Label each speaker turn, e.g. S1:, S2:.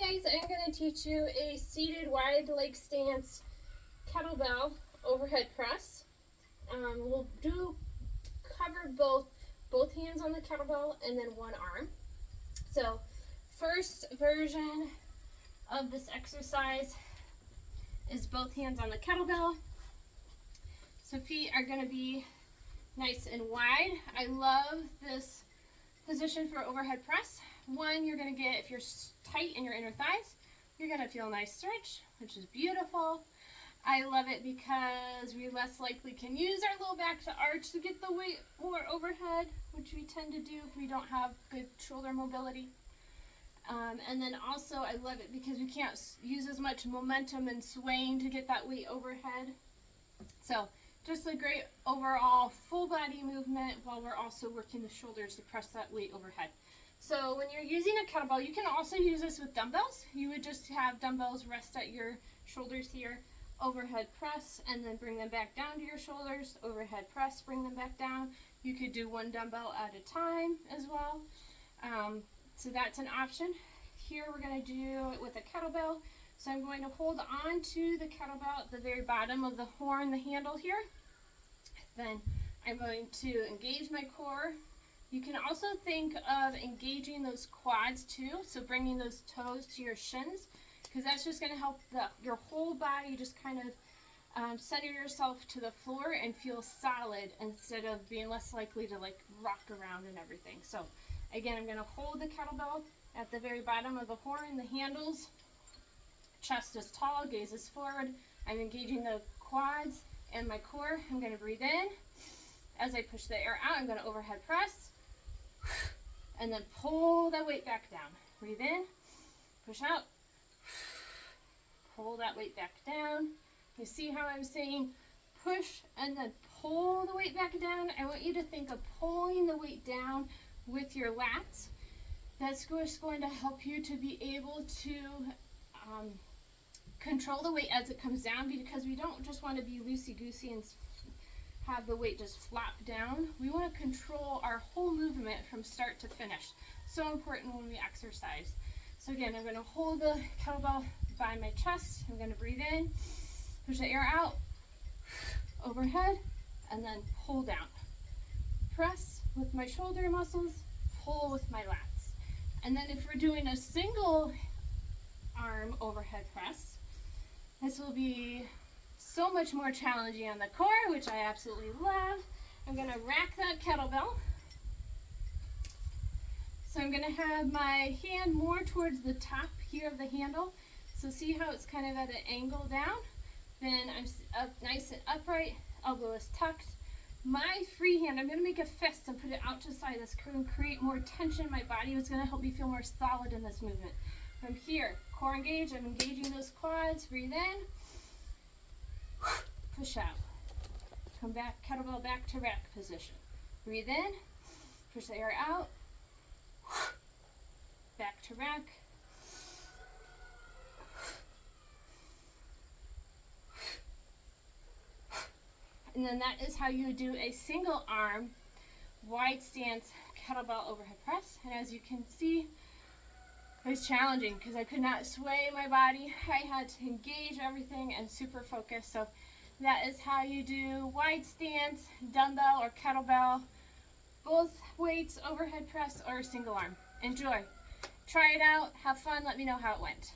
S1: guys, I'm going to teach you a seated wide leg stance kettlebell overhead press. We'll cover both hands on the kettlebell and then one arm. So first version of this exercise is both hands on the kettlebell. So feet are going to be nice and wide. I love this position for overhead press. One, you're going to get, if you're tight in your inner thighs, you're going to feel a nice stretch, which is beautiful. I love it because we less likely can use our low back to arch to get the weight more overhead, which we tend to do if we don't have good shoulder mobility. And then also I love it because we can't use as much momentum and swaying to get that weight overhead. So just a great overall full body movement while we're also working the shoulders to press that weight overhead. So when you're using a kettlebell, you can also use this with dumbbells. You would just have dumbbells rest at your shoulders here, overhead press, and then bring them back down to your shoulders, overhead press, bring them back down. You could do one dumbbell at a time as well. So that's an option. Here we're going to do it with a kettlebell. So I'm going to hold on to the kettlebell at the very bottom of the horn, the handle here. Then I'm going to engage my core. You can also think of engaging those quads too, so bringing those toes to your shins, because that's just going to help your whole body just kind of center yourself to the floor and feel solid instead of being less likely to like rock around and everything. So again, I'm going to hold the kettlebell at the very bottom of the horn, the handles, chest is tall, gaze is forward. I'm engaging the quads and my core. I'm going to breathe in. As I push the air out, I'm going to overhead press and then pull that weight back down. Breathe in, push out, pull that weight back down. You see how I'm saying push and then pull the weight back down? I want you to think of pulling the weight down with your lats. That's just going to help you to be able to control the weight as it comes down, because we don't just want to be loosey-goosey and have the weight just flop down. We want to control our whole movement from start to finish. So important when we exercise. So again, I'm going to hold the kettlebell by my chest. I'm going to breathe in, push the air out, overhead, and then pull down. Press with my shoulder muscles, pull with my lats. And then if we're doing a single arm overhead press, this will be so much more challenging on the core, which I absolutely love. I'm going to rack that kettlebell. So I'm going to have my hand more towards the top here of the handle. So see how it's kind of at an angle down? Then I'm up nice and upright, elbow is tucked. My free hand, I'm going to make a fist and put it out to the side. This can create more tension in my body. It's going to help me feel more solid in this movement. From here, core engaged, I'm engaging those quads. Breathe in, push out. Come back, kettlebell back to rack position. Breathe in, push the air out, back to rack. And then that is how you do a single arm wide stance kettlebell overhead press. And as you can see, it was challenging because I could not sway my body. I had to engage everything and super focus. So that is how you do wide stance, dumbbell or kettlebell, both weights, overhead press or single arm. Enjoy. Try it out, have fun, let me know how it went.